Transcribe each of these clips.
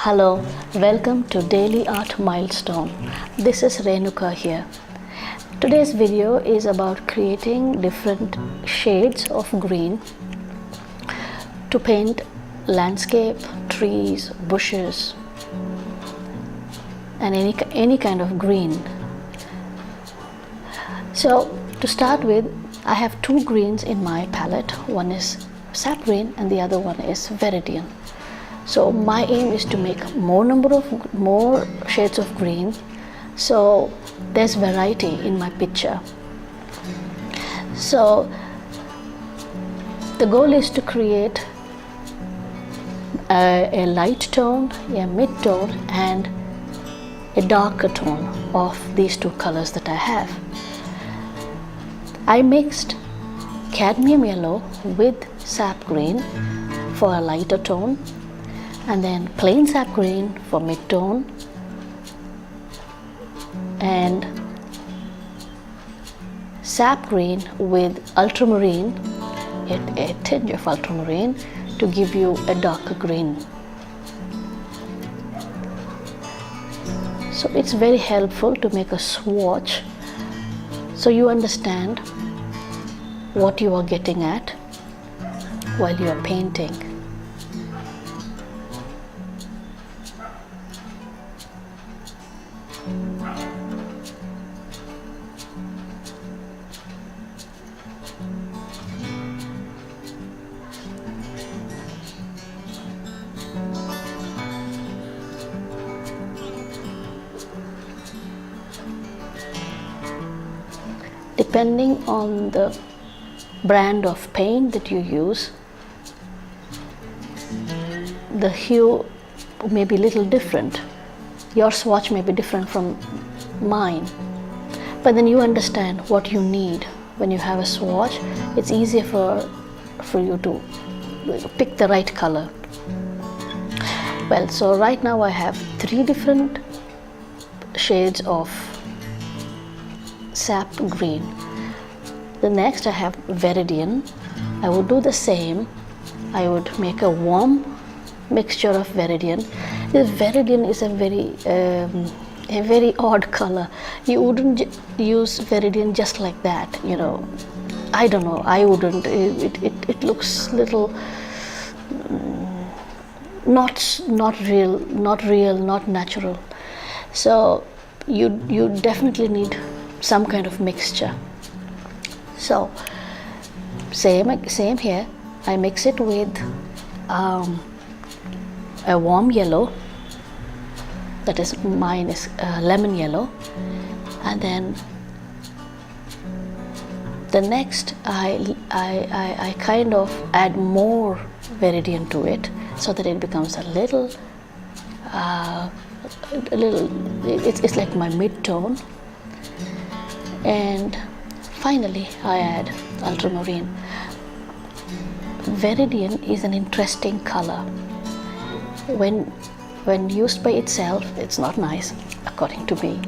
Hello, welcome to Daily Art Milestone. This is Renuka here. Today's video is about creating different shades of green to paint landscape, trees, bushes, and any kind of green. So to start with, I have two greens in my palette. One is sap green and the other one is viridian. So my aim is to make more shades of green, so there's variety in my picture. So the goal is to create a light tone, a mid tone, and a darker tone of these two colors that I have. I mixed cadmium yellow with sap green for a lighter tone, and then plain sap green for mid-tone, and sap green with ultramarine, a tinge of ultramarine, to give you a darker green. So it's very helpful to make a swatch so you understand what you are getting at while you are painting. Depending on the brand of paint that you use, the hue may be a little different. Your swatch may be different from mine, but then you understand what you need. When you have a swatch, it's easier for you to pick the right color. Well, so right now I have three different shades of sap green. The next I have viridian. I would do the same. I would make a warm mixture of viridian. This viridian is a very odd color. You wouldn't use viridian just like that, you know. I don't know, I wouldn't. It looks little not real, not natural. So you definitely need some kind of mixture. So same here. I mix it with a warm yellow, that is, mine is lemon yellow, and then the next I kind of add more viridian to it so that it becomes a little it's like my mid-tone. And finally I add ultramarine. Viridian is an interesting color. When used by itself, it's not nice, according to me,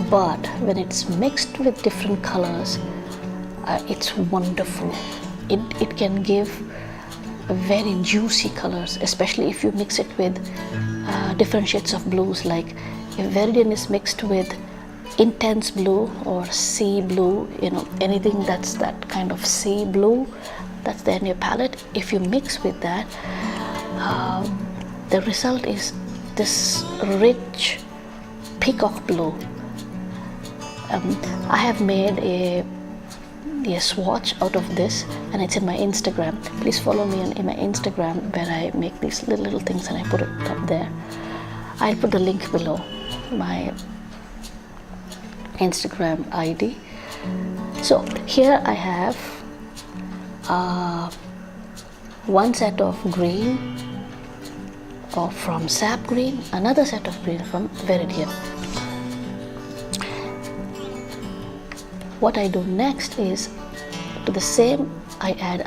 but when it's mixed with different colors, it's wonderful. It can give very juicy colors, especially if you mix it with different shades of blues. Like if viridian is mixed with intense blue or sea blue, you know, anything that's that kind of sea blue that's there in your palette, if you mix with that, the result is this rich peacock blue. I have made a swatch out of this, and it's in my Instagram. Please follow me in my Instagram, where I make these little things and I put it up there. I'll put the link below, my Instagram ID. So here I have one set of green from sap green, another set of green from viridian. What I do next is, to the same I add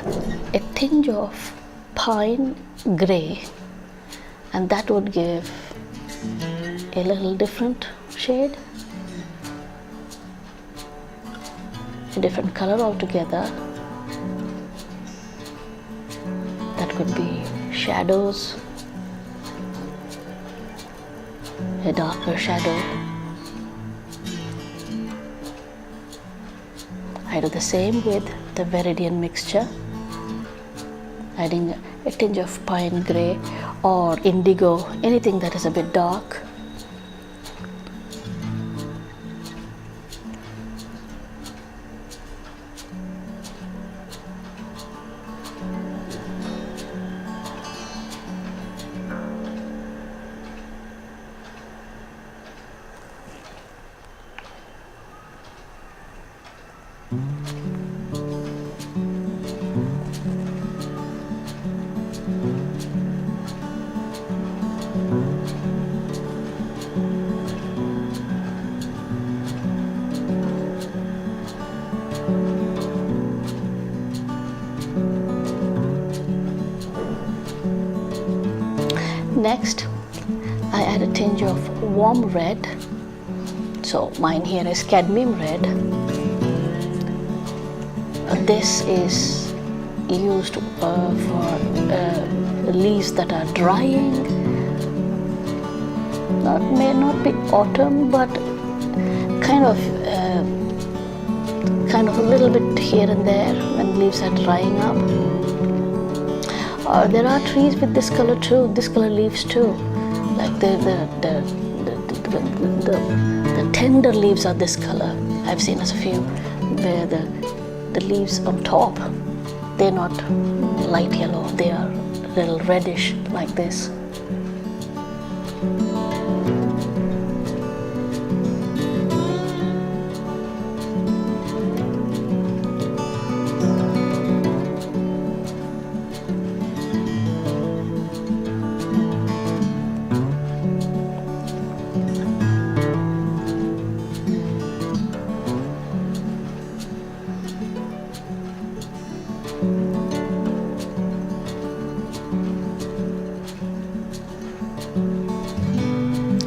a tinge of pine grey, and that would give a little different shade, a different color altogether. That could be shadows, a darker shadow. I do the same with the Viridian mixture, adding a tinge of pine grey or indigo, anything that is a bit dark. Next, I add a tinge of warm red. So mine here is cadmium red. This is used for leaves that are drying. May not be autumn, but kind of a little bit here and there when leaves are drying up. There are trees with this color too, this color leaves too. Like the tender leaves are this color. I've seen a few where the leaves on top, they're not light yellow, they are a little reddish like this.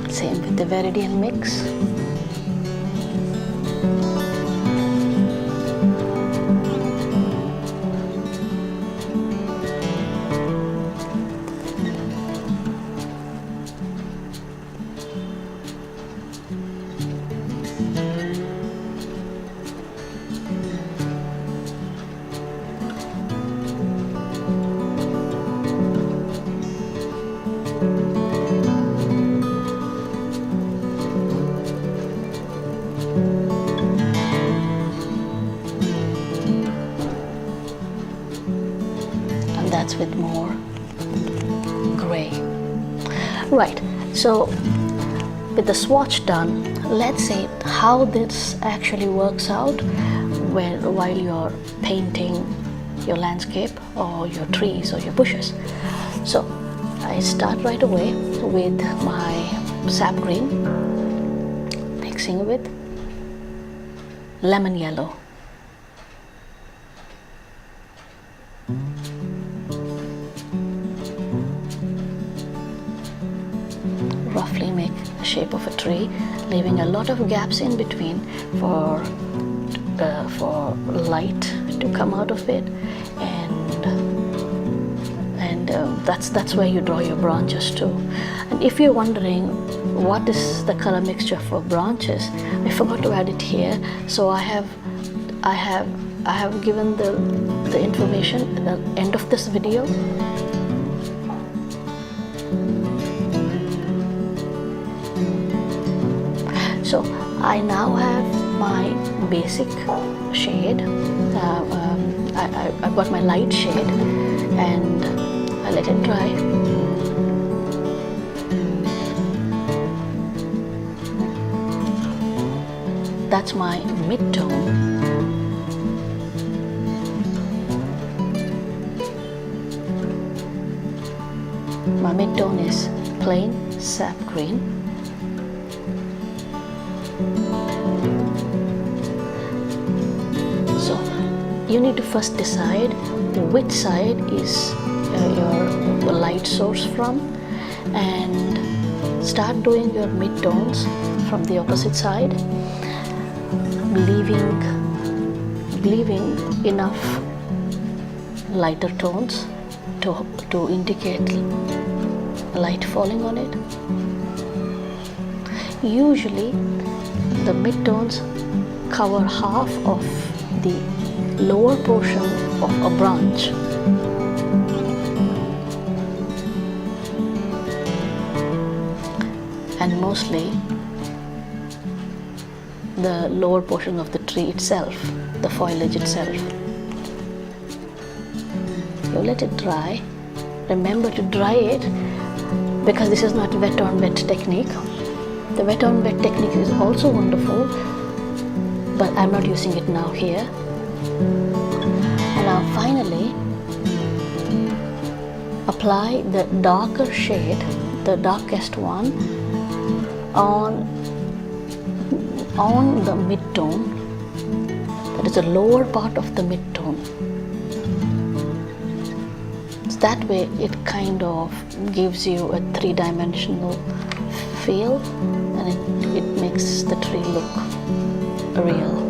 Same with the Viridian mix. That's with more gray. Right, so with the swatch done, let's see how this actually works out while you're painting your landscape or your trees or your bushes. So I start right away with my sap green, mixing with lemon yellow. Roughly make a shape of a tree, leaving a lot of gaps in between for light to come out of it, and that's where you draw your branches too. And if you're wondering what is the color mixture for branches, I forgot to add it here. So I have given the information at the end of this video. So I now have my basic shade. I've got my light shade and I let it dry. That's my mid-tone. My mid-tone is plain sap green. So you need to first decide which side is your light source from, and start doing your mid-tones from the opposite side, leaving enough lighter tones to indicate light falling on it. Usually the midtones cover half of the lower portion of a branch. And mostly the lower portion of the tree itself, the foliage itself. You let it dry. Remember to dry it, because this is not wet on wet technique. The wet on wet technique is also wonderful, but I'm not using it now here. And now finally apply the darker shade, the darkest one, on the mid-tone, that is the lower part of the mid-tone. So that way it kind of gives you a three-dimensional feel, and it makes the tree look real.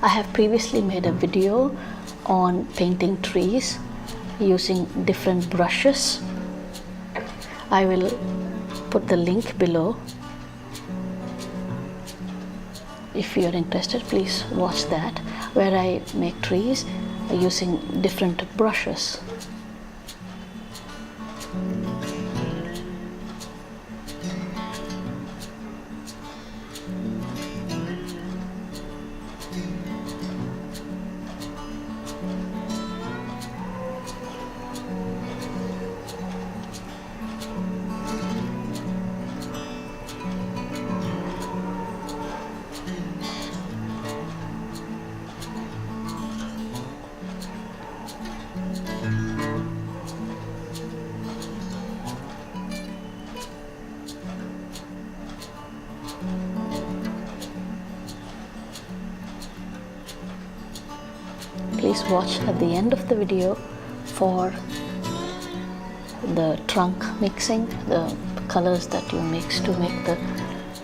I have previously made a video on painting trees using different brushes. I will put the link below. If you are interested, please watch that, where I make trees using different brushes. Please watch at the end of the video for the trunk mixing, the colors that you mix to make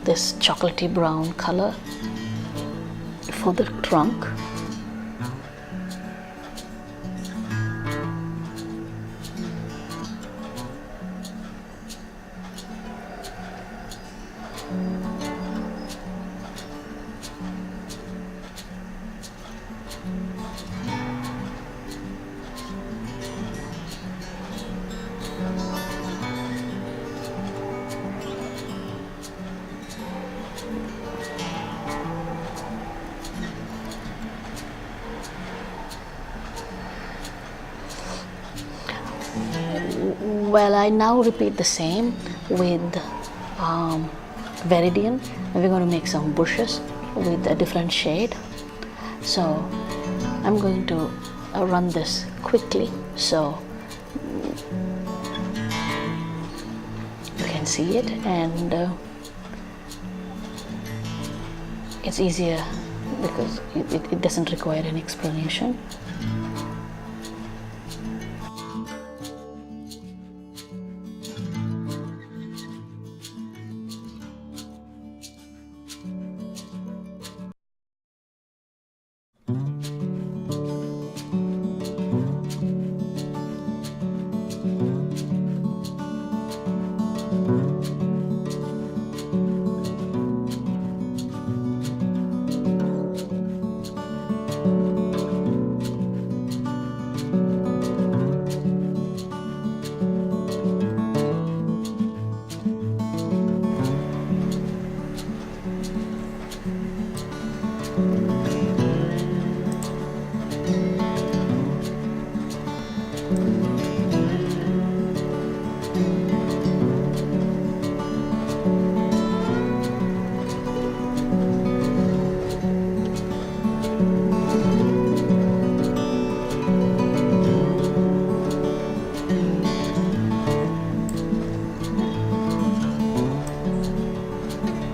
this chocolatey brown color for the trunk. Well, I now repeat the same with Viridian, and we're going to make some bushes with a different shade. So I'm going to run this quickly so you can see it, and it's easier because it doesn't require any explanation.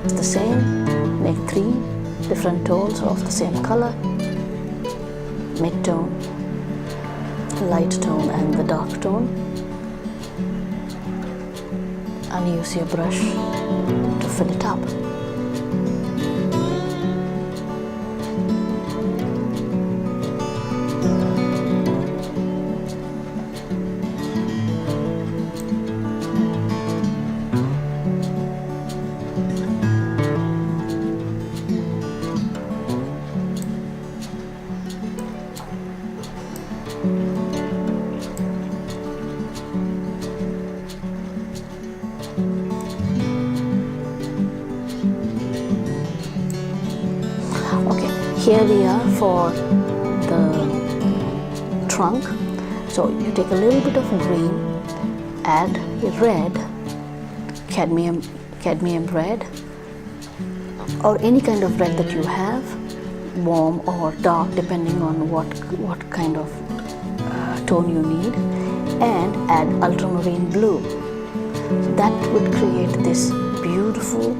The same, make 3 different tones of the same color: mid-tone, light tone, and the dark tone, and use your brush to fill it up. Okay, here we are for the trunk. So you take a little bit of green, add red, cadmium red, or any kind of red that you have, warm or dark depending on what kind of tone you need, and add ultramarine blue. So that would create this beautiful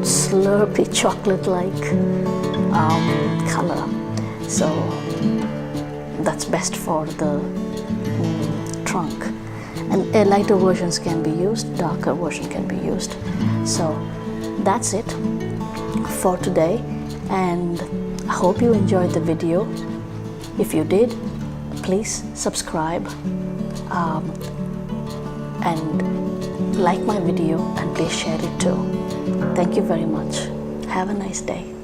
slurpy chocolate-like color. So that's best for the trunk. And lighter versions can be used, darker version can be used. So that's it for today, and I hope you enjoyed the video. If you did, please subscribe and like my video, and please share it too. Thank you very much. Have a nice day.